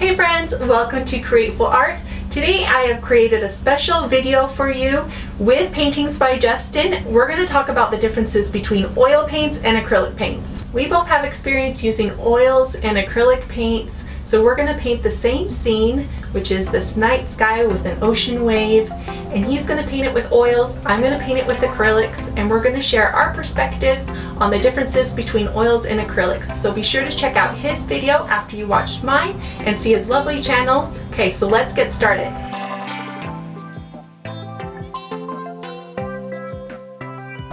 Hey friends, welcome to Createful Art. Today I have created a special video for you with paintings by Justin. We're going to talk about the differences between oil paints and acrylic paints. We both have experience using oils and acrylic paints, so we're going to paint the same scene, which is this night sky with an ocean wave, and he's going to paint it with oils, I'm going to paint it with acrylics, and we're going to share our perspectives on the differences between oils and acrylics. So be sure to check out his video after you watched mine and see his lovely channel. Okay, so let's get started.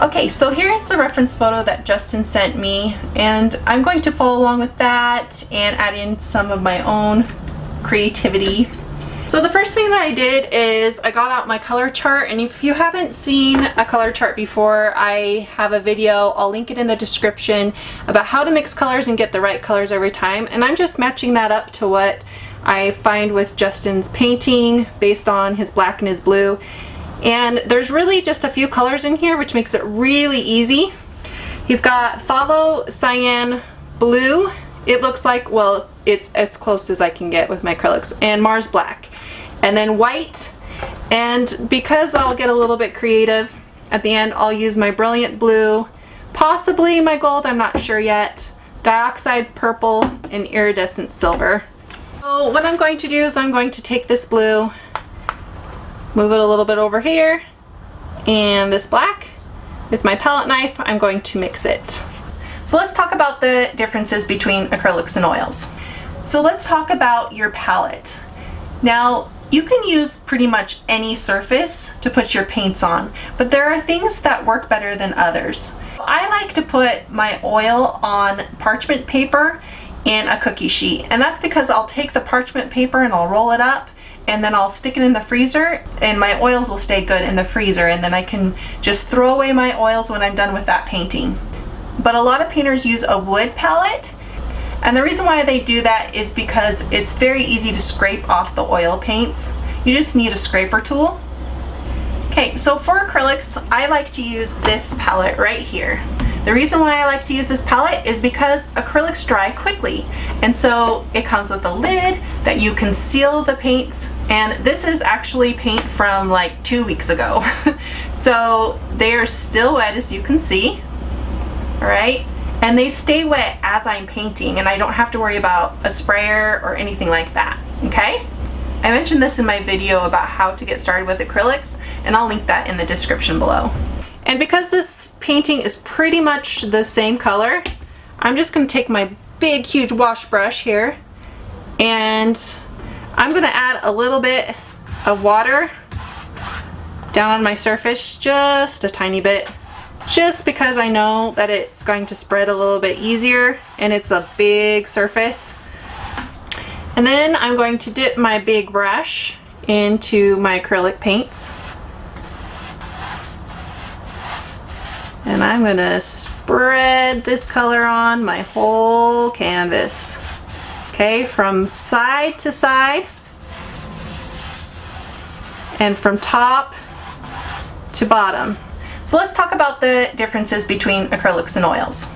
Okay, so here's the reference photo that Justin sent me, and I'm going to follow along with that and add in some of my own creativity. So the first thing that I did is I got out my color chart, and if you haven't seen a color chart before, I have a video, I'll link it in the description, about how to mix colors and get the right colors every time, and I'm just matching that up to what I find with Justin's painting based on his black and his blue. And there's really just a few colors in here, which makes it really easy. He's got phthalo cyan blue, it looks like, well, it's as close as I can get with my acrylics, and Mars black, and then white. And because I'll get a little bit creative at the end, I'll use my brilliant blue, possibly my gold, I'm not sure yet, dioxide purple, and iridescent silver. So what I'm going to do is I'm going to take this blue, move it a little bit over here, and this black, with my palette knife, I'm going to mix it. So let's talk about the differences between acrylics and oils. So let's talk about your palette. Now, you can use pretty much any surface to put your paints on, but there are things that work better than others. I like to put my oil on parchment paper and a cookie sheet, and that's because I'll take the parchment paper and I'll roll it up, and then I'll stick it in the freezer, and my oils will stay good in the freezer, and then I can just throw away my oils when I'm done with that painting. But a lot of painters use a wood palette, and the reason why they do that is because it's very easy to scrape off the oil paints. You just need a scraper tool. Okay, so for acrylics, I like to use this palette right here. The reason why I like to use this palette is because acrylics dry quickly, and so it comes with a lid that you can seal the paints, and this is actually paint from like 2 weeks ago. So they are still wet, as you can see, all right? And they stay wet as I'm painting, and I don't have to worry about a sprayer or anything like that, okay? I mentioned this in my video about how to get started with acrylics, and I'll link that in the description below. And because this painting is pretty much the same color, I'm just going to take my big huge wash brush here, and I'm going to add a little bit of water down on my surface, just a tiny bit, just because I know that it's going to spread a little bit easier and it's a big surface. And then I'm going to dip my big brush into my acrylic paints. And I'm going to spread this color on my whole canvas. Okay, from side to side and from top to bottom. So let's talk about the differences between acrylics and oils.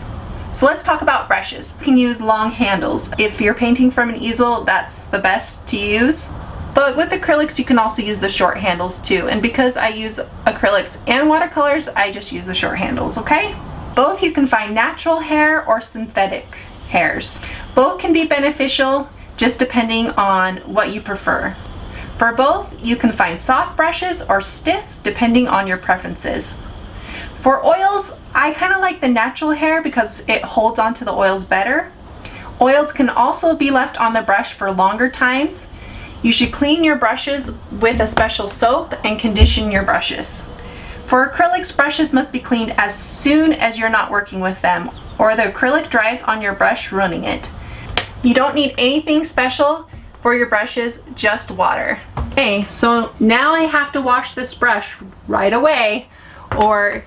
So let's talk about brushes. You can use long handles. If you're painting from an easel, that's the best to use. But with acrylics, you can also use the short handles too. And because I use acrylics and watercolors, I just use the short handles, okay? Both you can find natural hair or synthetic hairs. Both can be beneficial, just depending on what you prefer. For both, you can find soft brushes or stiff, depending on your preferences. For oils, I kind of like the natural hair because it holds onto the oils better. Oils can also be left on the brush for longer times. You should clean your brushes with a special soap and condition your brushes. For acrylics, brushes must be cleaned as soon as you're not working with them, or the acrylic dries on your brush, ruining it. You don't need anything special for your brushes, just water. Okay, so now I have to wash this brush right away, or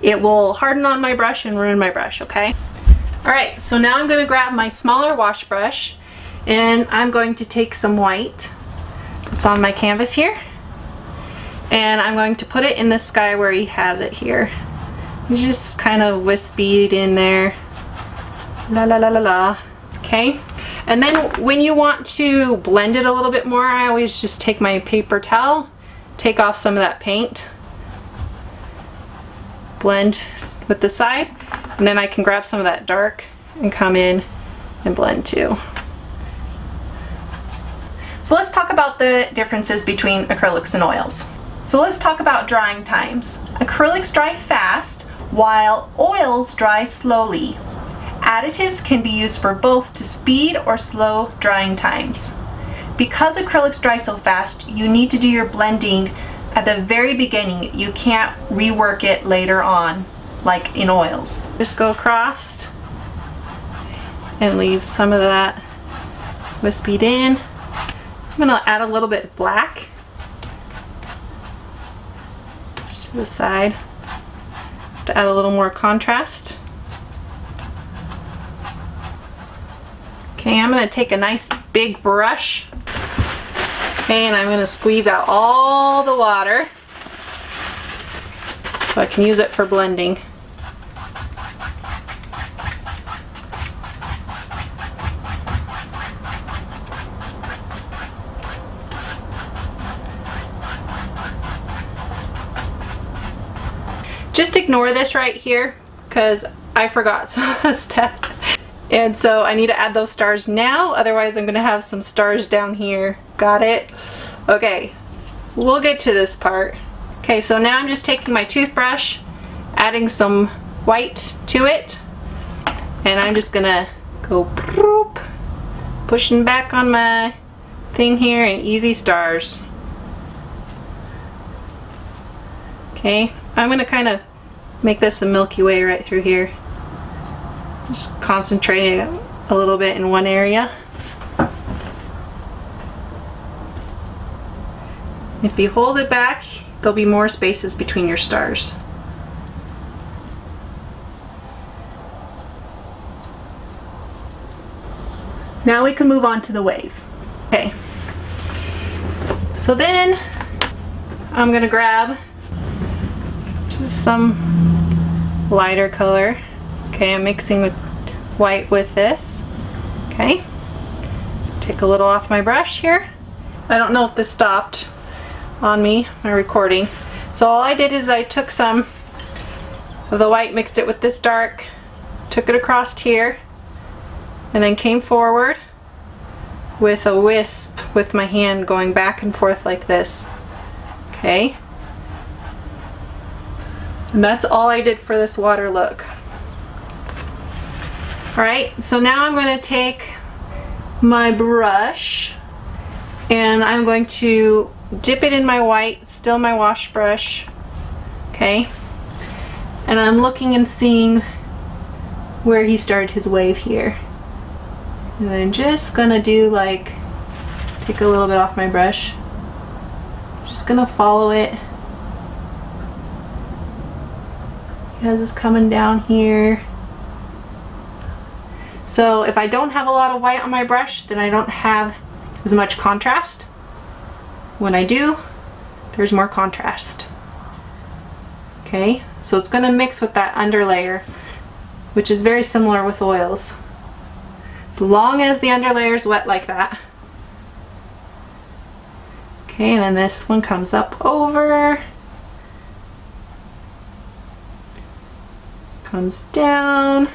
it will harden on my brush and ruin my brush, okay? All right, so now I'm gonna grab my smaller wash brush, and I'm going to take some white. It's on my canvas here, and I'm going to put it in the sky where he has it here. You just kind of wispy it in there. La la la la la. Okay, And then when you want to blend it a little bit more, I always just take my paper towel, take off some of that paint, blend with the side, and then I can grab some of that dark and come in and blend too. So let's talk about the differences between acrylics and oils. So let's talk about drying times. Acrylics dry fast, while oils dry slowly. Additives can be used for both to speed or slow drying times. Because acrylics dry so fast, you need to do your blending at the very beginning. You can't rework it later on, like in oils. Just go across and leave some of that wispied in. I'm gonna add a little bit of black just to the side, just to add a little more contrast. Okay, I'm gonna take a nice big brush, okay, and I'm gonna squeeze out all the water so I can use it for blending. Just ignore this right here because I forgot some of the step. And so I need to add those stars now, otherwise I'm gonna have some stars down here. Got it? Okay, we'll get to this part. Okay, so now I'm just taking my toothbrush, adding some white to it, and I'm just gonna go bloop, pushing back on my thing here and easy stars. Okay, I'm gonna kind of make this a Milky Way right through here. Just concentrating a little bit in one area. If you hold it back, there'll be more spaces between your stars. Now we can move on to the wave. Okay. So then I'm gonna grab just some lighter color. Okay, I'm mixing with white with this. Okay. Take a little off my brush here. I don't know if this stopped on me, my recording. So all I did is I took some of the white, mixed it with this dark, took it across here, and then came forward with a wisp with my hand going back and forth like this. Okay. And that's all I did for this water look. Alright, so now I'm going to take my brush and I'm going to dip it in my white, still my wash brush. Okay. And I'm looking and seeing where he started his wave here. And I'm just gonna do like, take a little bit off my brush. Just gonna follow it. As it's coming down here. So if I don't have a lot of white on my brush, then I don't have as much contrast. When I do, there's more contrast. Okay, so it's gonna mix with that underlayer, which is very similar with oils. As long as the underlayer is wet like that. Okay, and then this one comes up over, comes down,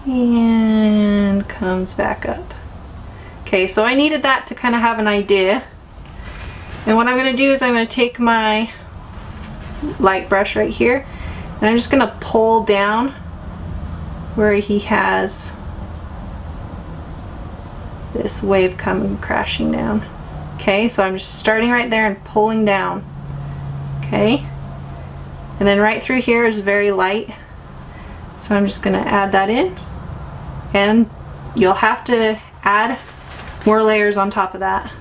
and comes back up. Okay, so I needed that to kind of have an idea. And what I'm going to do is I'm going to take my light brush right here and I'm just going to pull down where he has this wave coming crashing down. Okay, so I'm just starting right there and pulling down. Okay, and then right through here is very light, so I'm just going to add that in, and you'll have to add more layers on top of that.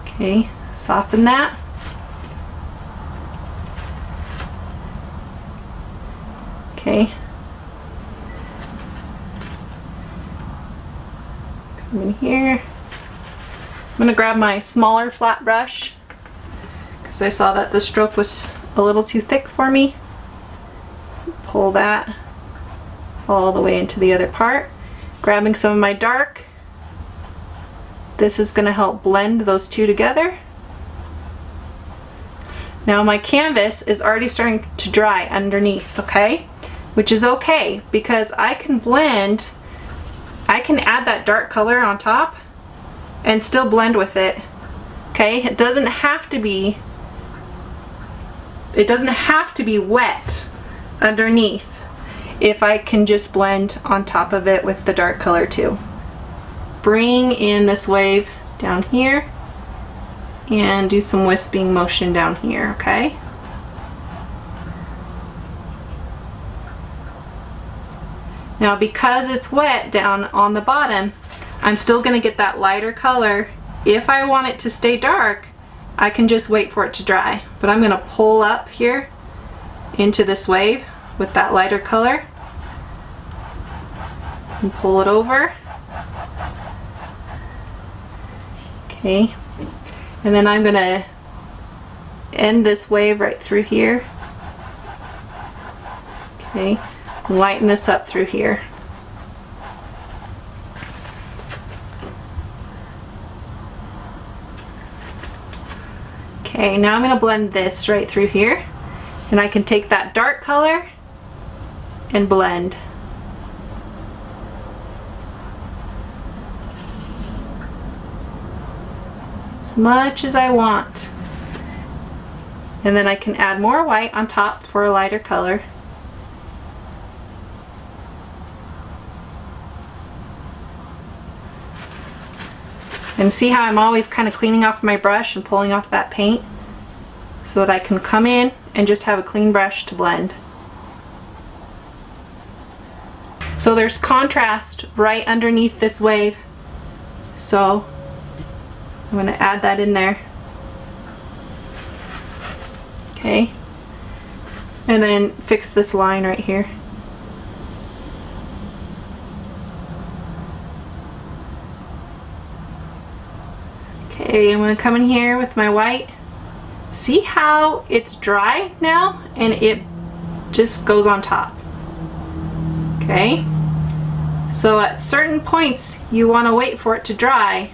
Okay, soften that. Okay. Come in here. I'm going to grab my smaller flat brush because I saw that the stroke was a little too thick for me. pull that all the way into the other part. Grabbing some of my dark. This is going to help blend those two together. Now my canvas is already starting to dry underneath, okay? Which is okay because I can blend, I can add that dark color on top and still blend with it, okay? It doesn't have to be wet underneath if I can just blend on top of it with the dark color too. Bring in this wave down here and do some wisping motion down here, okay? Now because it's wet down on the bottom, I'm still going to get that lighter color. If I want it to stay dark, I can just wait for it to dry. But I'm going to pull up here into this wave with that lighter color and pull it over. Okay. And then I'm going to end this wave right through here. Okay. Lighten this up through here. Okay, now I'm going to blend this right through here. And I can take that dark color and blend. As much as I want. And then I can add more white on top for a lighter color. And see how I'm always kind of cleaning off my brush and pulling off that paint so that I can come in and just have a clean brush to blend. So there's contrast right underneath this wave. So I'm going to add that in there. Okay. And then fix this line right here. Okay, I'm going to come in here with my white. See how it's dry now and it just goes on top. Okay, so at certain points you want to wait for it to dry,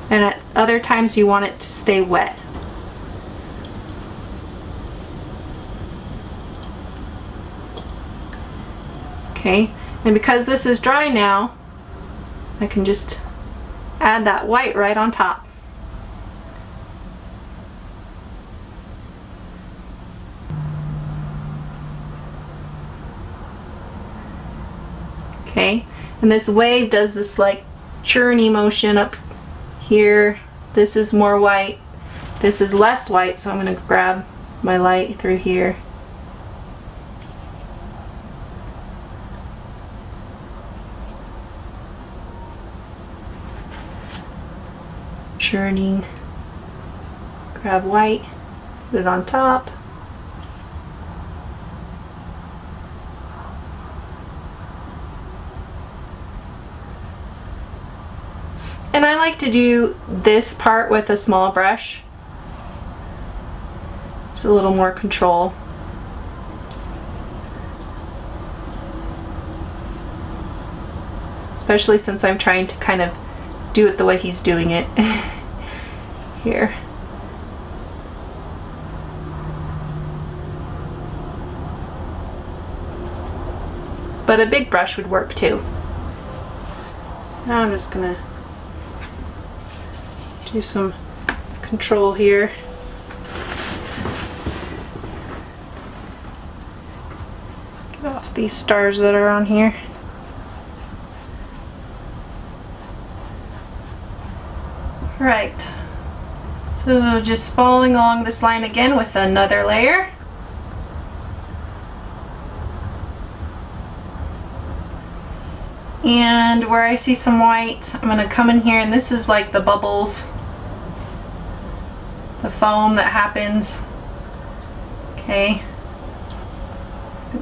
and at other times you want it to stay wet. Okay, and because this is dry now, I can just add that white right on top. Okay, and this wave does this like churny motion up here. This is more white, this is less white, so I'm going to grab my light through here. Churning, grab white, put it on top. And I like to do this part with a small brush. Just a little more control. Especially since I'm trying to kind of do it the way he's doing it here. But a big brush would work too. Now I'm just gonna do some control here. Get off these stars that are on here. Right, so just following along this line again with another layer. And where I see some white, I'm going to come in here, and this is like the bubbles, the foam that happens. Okay,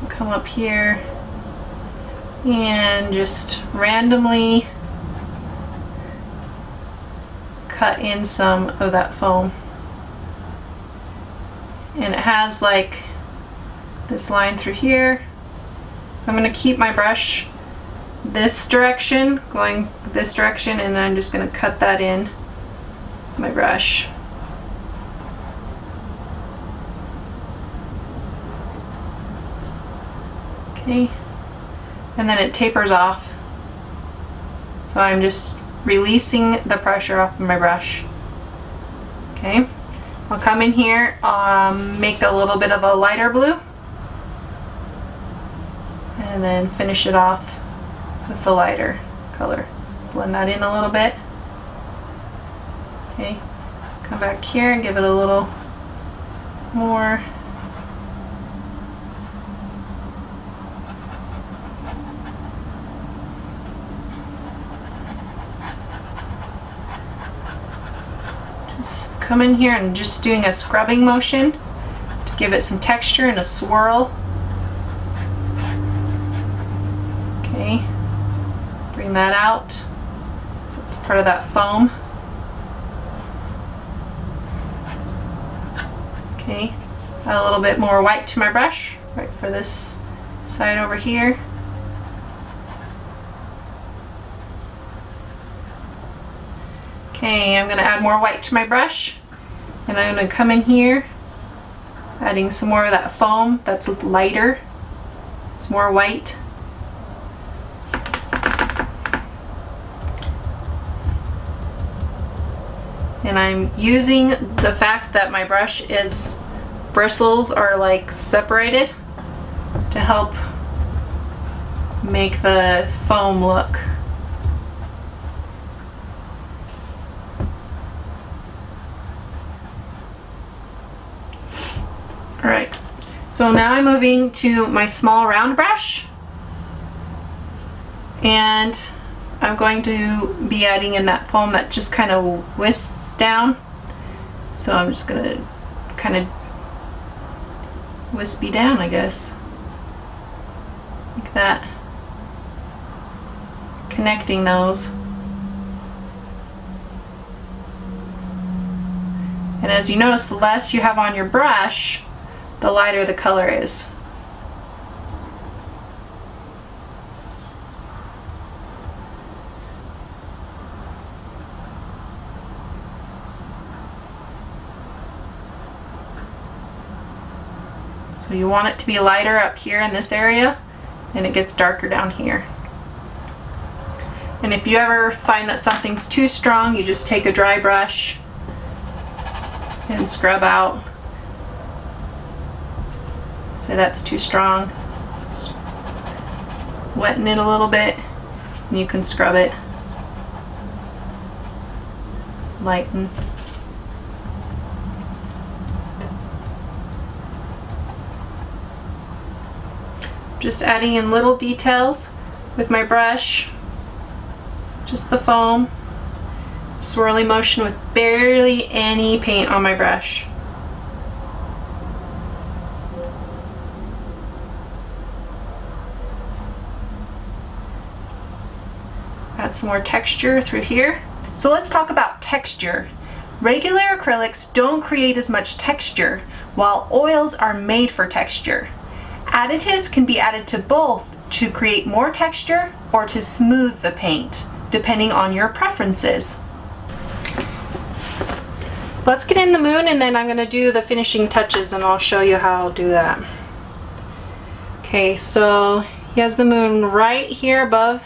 come up here and just randomly cut in some of that foam. And it has like this line through here. So I'm going to keep my brush this direction, going this direction, and I'm just going to cut that in my brush. Okay, and then it tapers off. So I'm just releasing the pressure off of my brush. Okay, I'll come in here, make a little bit of a lighter blue, and then finish it off with the lighter color. Blend that in a little bit. Okay, come back here and give it a little more. Just come in here and just doing a scrubbing motion to give it some texture and a swirl. Okay, bring that out so it's part of that foam. Okay, add a little bit more white to my brush, right for this side over here. Okay, I'm going to add more white to my brush, and I'm going to come in here, adding some more of that foam that's lighter. It's more white. And I'm using the fact that my brush is bristles are like separated to help make the foam look. Alright, so now I'm moving to my small round brush, and I'm going to be adding in that foam that just kind of whisks down. So I'm just going to kind of wispy down, I guess, like that, connecting those. And as you notice, the less you have on your brush, the lighter the color is. So you want it to be lighter up here in this area, and it gets darker down here. And if you ever find that something's too strong, you just take a dry brush and scrub out. Say that's too strong. Just wetten it a little bit, and you can scrub it. Lighten. Just adding in little details with my brush, just the foam, swirly motion with barely any paint on my brush. Add some more texture through here. So let's talk about texture. Regular acrylics don't create as much texture, while oils are made for texture. Additives can be added to both to create more texture or to smooth the paint, depending on your preferences. Let's get in the moon, and then I'm going to do the finishing touches, and I'll show you how I'll do that. Okay, so he has the moon right here above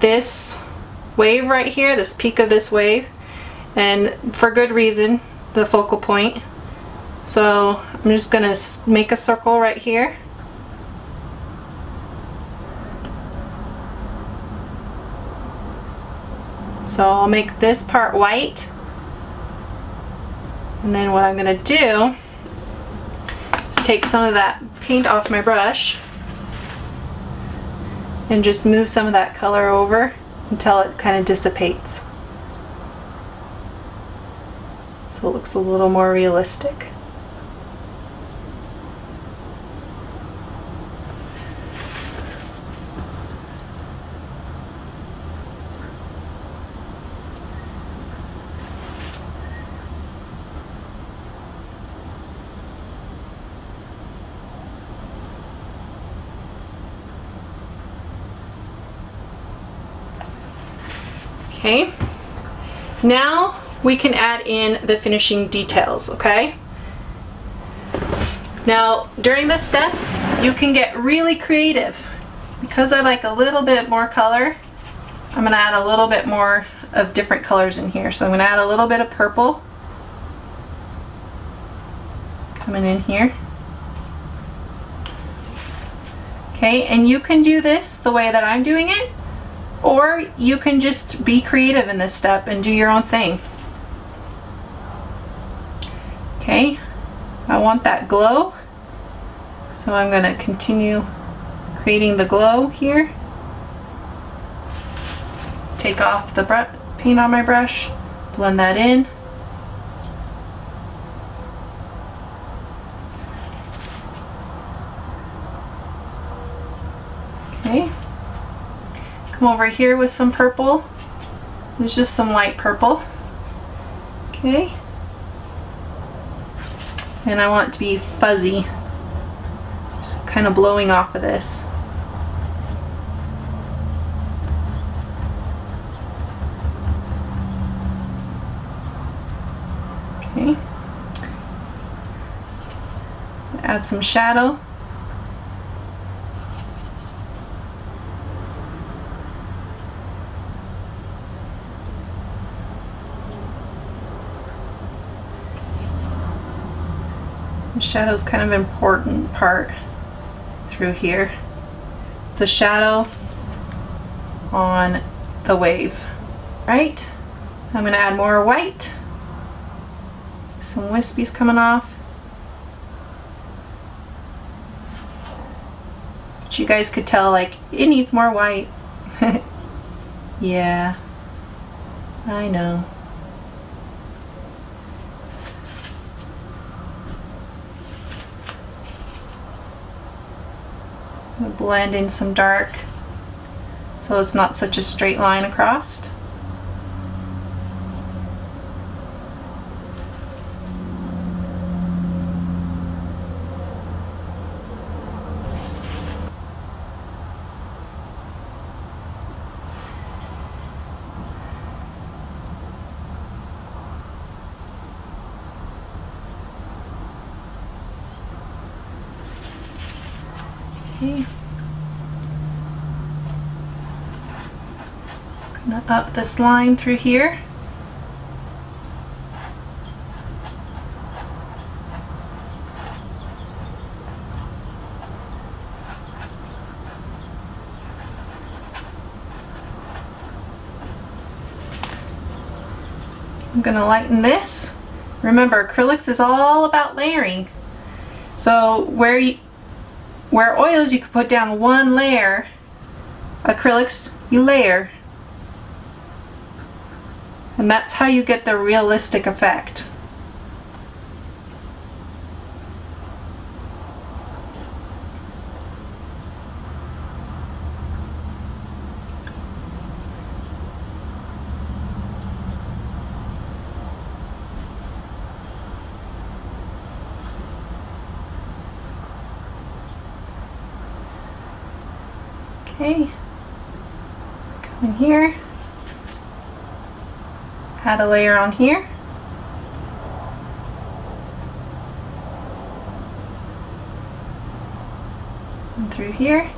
this wave right here, this peak of this wave, and for good reason, the focal point. So I'm just going to make a circle right here. So I'll make this part white, and then what I'm going to do is take some of that paint off my brush and just move some of that color over until it kind of dissipates, so it looks a little more realistic. Okay, now we can add in the finishing details, okay? Now, during this step, you can get really creative. Because I like a little bit more color, I'm gonna add a little bit more of different colors in here. So I'm gonna add a little bit of purple coming in here. Okay, and you can do this the way that I'm doing it, or you can just be creative in this step and do your own thing. Okay, I want that glow, so I'm gonna continue creating the glow here. Take off the paint on my brush, blend that in. Okay, come over here with some purple. There's just some light purple. Okay, and I want it to be fuzzy, just kind of blowing off of this. Okay, add some shadow. The shadow is kind of an important part through here. It's the shadow on the wave, right? I'm going to add more white. Some wispies coming off. But you guys could tell, like, it needs more white. Yeah, I know. I'm gonna blend in some dark so it's not such a straight line across. Okay. Gonna up this line through here. I'm gonna lighten this. Remember, acrylics is all about layering. So where oils you can put down one layer, acrylics you layer. And that's how you get the realistic effect. Okay, come in here, add a layer on here, and through here,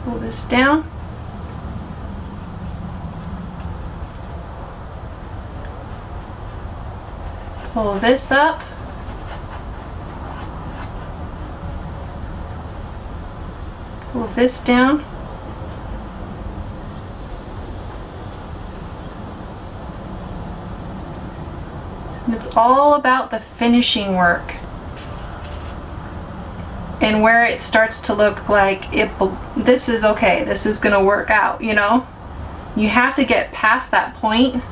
pull this down, pull this up, pull this down, and it's all about the finishing work and where it starts to look like this is okay, this is gonna work out, you know? You have to get past that point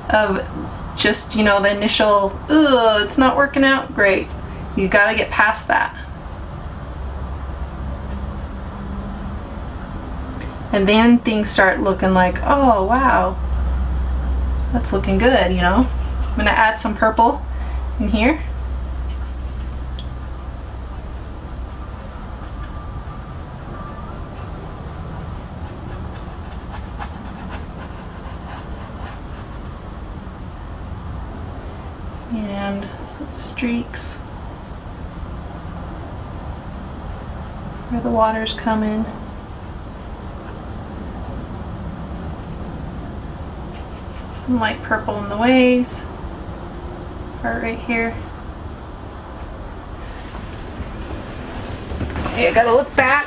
of just, you know, the initial, ugh, it's not working out great. You gotta get past that. And then things start looking like, oh wow, that's looking good, you know? I'm gonna add some purple in here. and some streaks where the water's coming. Some light purple in the waves, part right here. Okay, I gotta look back.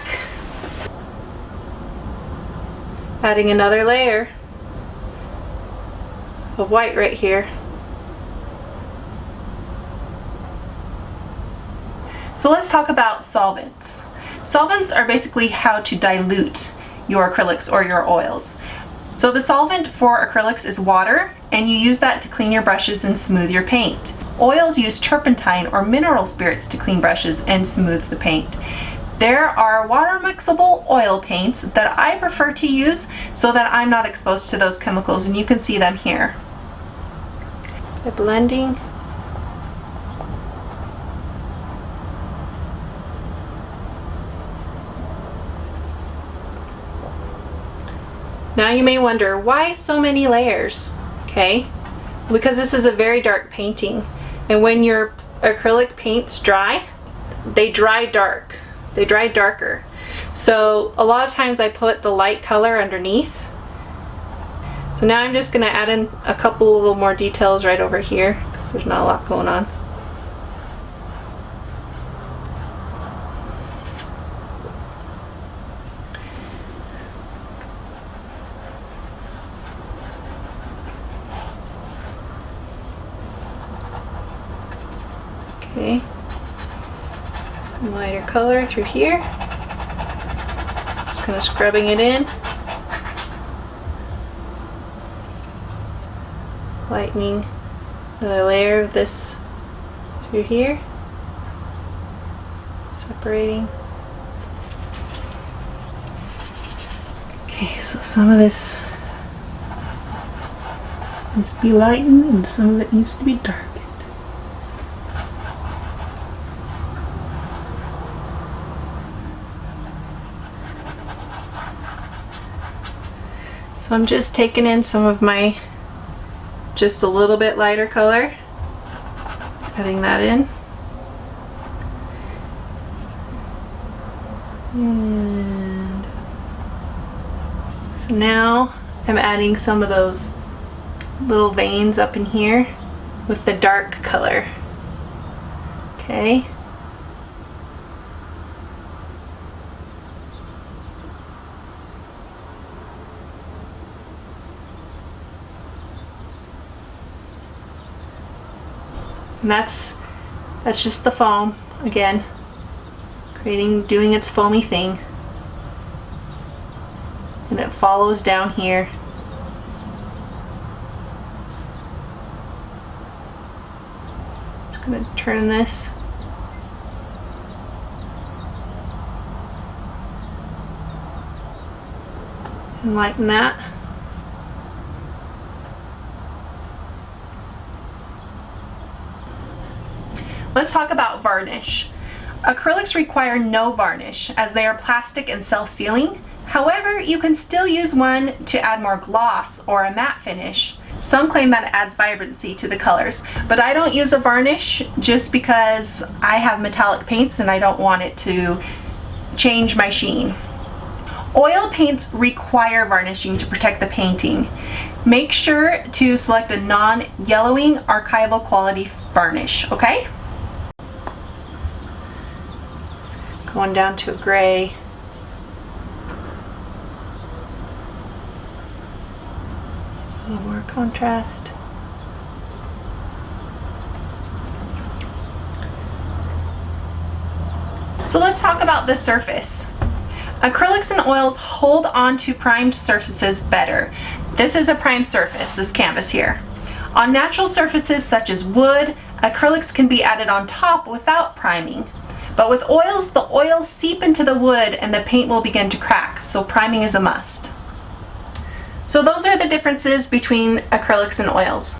Adding another layer of white right here. So let's talk about solvents. Solvents are basically how to dilute your acrylics or your oils. So the solvent for acrylics is water, and you use that to clean your brushes and smooth your paint. Oils use turpentine or mineral spirits to clean brushes and smooth the paint. There are water mixable oil paints that I prefer to use so that I'm not exposed to those chemicals, and you can see them here. By blending. Now you may wonder, why so many layers? Okay, because this is a very dark painting, and when your acrylic paints dry, they dry dark. They dry darker. So a lot of times I put the light color underneath. So now I'm just gonna add in a couple little more details right over here because there's not a lot going on. Okay, some lighter color through here. Just kind of scrubbing it in. Lightening another layer of this through here. Separating. Okay, so some of this needs to be lightened and some of it needs to be darkened. So I'm just taking in some of my just a little bit lighter color, adding that in. And so now I'm adding some of those little veins up in here with the dark color. Okay. And that's just the foam again, doing its foamy thing, and it follows down here. Just gonna turn this. And lighten that. Let's talk about varnish. Acrylics require no varnish as they are plastic and self-sealing. However, you can still use one to add more gloss or a matte finish. Some claim that it adds vibrancy to the colors, but I don't use a varnish just because I have metallic paints and I don't want it to change my sheen. Oil paints require varnishing to protect the painting. Make sure to select a non-yellowing archival quality varnish, okay? Going down to a gray. A little more contrast. So let's talk about the surface. Acrylics and oils hold on to primed surfaces better. This is a primed surface, this canvas here. On natural surfaces such as wood, acrylics can be added on top without priming. But with oils, the oils seep into the wood and the paint will begin to crack, so priming is a must. So those are the differences between acrylics and oils.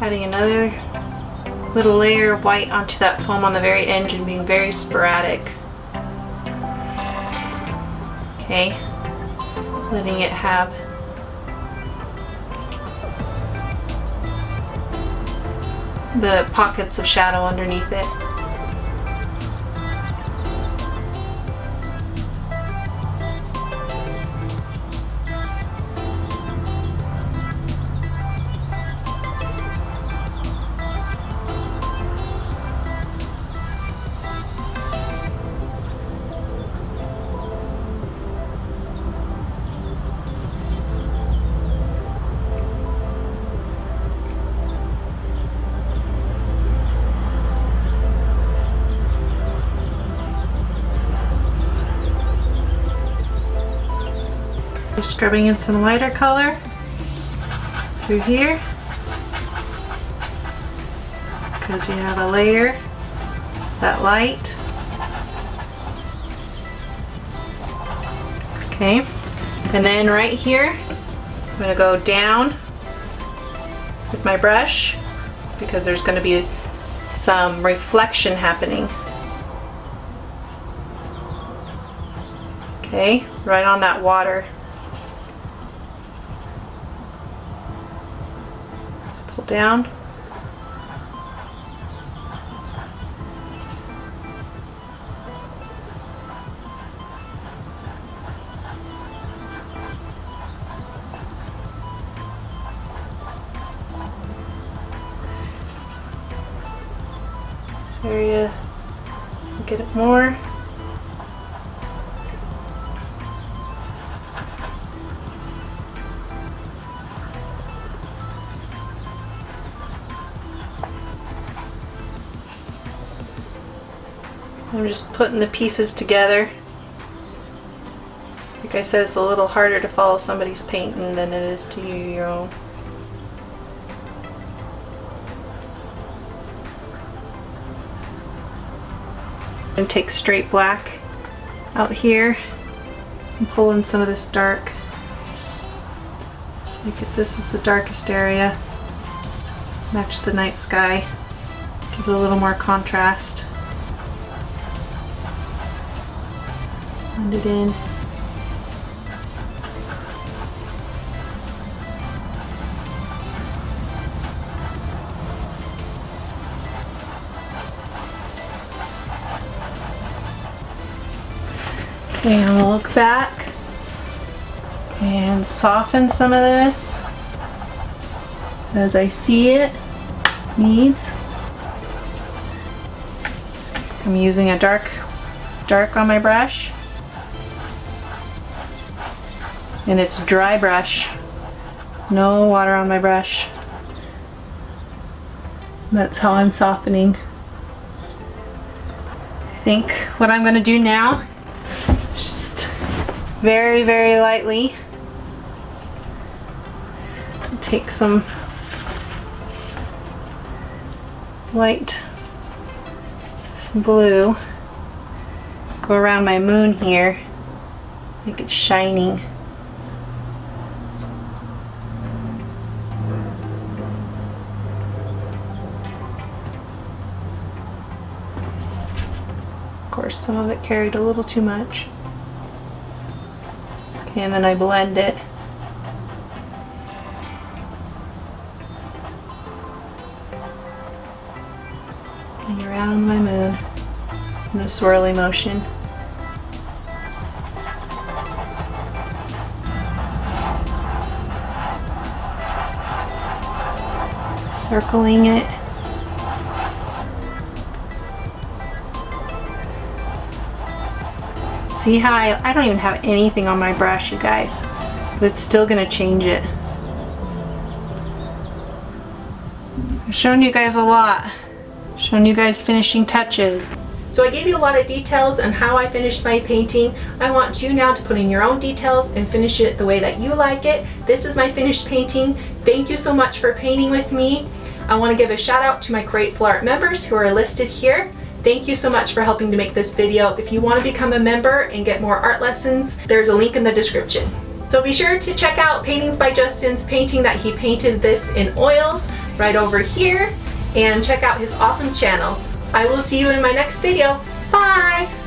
Adding another little layer of white onto that foam on the very edge and being very sporadic. Okay, letting it have the pockets of shadow underneath it. Just scrubbing in some lighter color through here because you have a layer that light. Okay, and then right here I'm going to go down with my brush because there's going to be some reflection happening. Okay, right on that water. Pull down. This area, get it more. I'm just putting the pieces together. Like I said, it's a little harder to follow somebody's painting than it is to you your own. And take straight black out here and pull in some of this dark. Just make it, this is the darkest area. Match the night sky. Give it a little more contrast. Blend it in. Okay, I'm gonna look back and soften some of this as I see it needs. I'm using a dark on my brush, and it's a dry brush, no water on my brush. That's how I'm softening. I think what I'm going to do now, just very, very lightly take some white, some blue, go around my moon here, make it shining. Of course, some of it carried a little too much. Okay, and then I blend it. And around my moon in a swirly motion. Circling it. See how I don't even have anything on my brush, you guys, but it's still gonna change it. I've shown you guys a lot. Shown you guys finishing touches. So I gave you a lot of details on how I finished my painting. I want you now to put in your own details and finish it the way that you like it. This is my finished painting. Thank you so much for painting with me. I want to give a shout out to my Createful Art members who are listed here. Thank you so much for helping to make this video. If you want to become a member and get more art lessons, there's a link in the description. So be sure to check out Paintings by Justin's painting that he painted this in oils right over here, and check out his awesome channel. I will see you in my next video. Bye!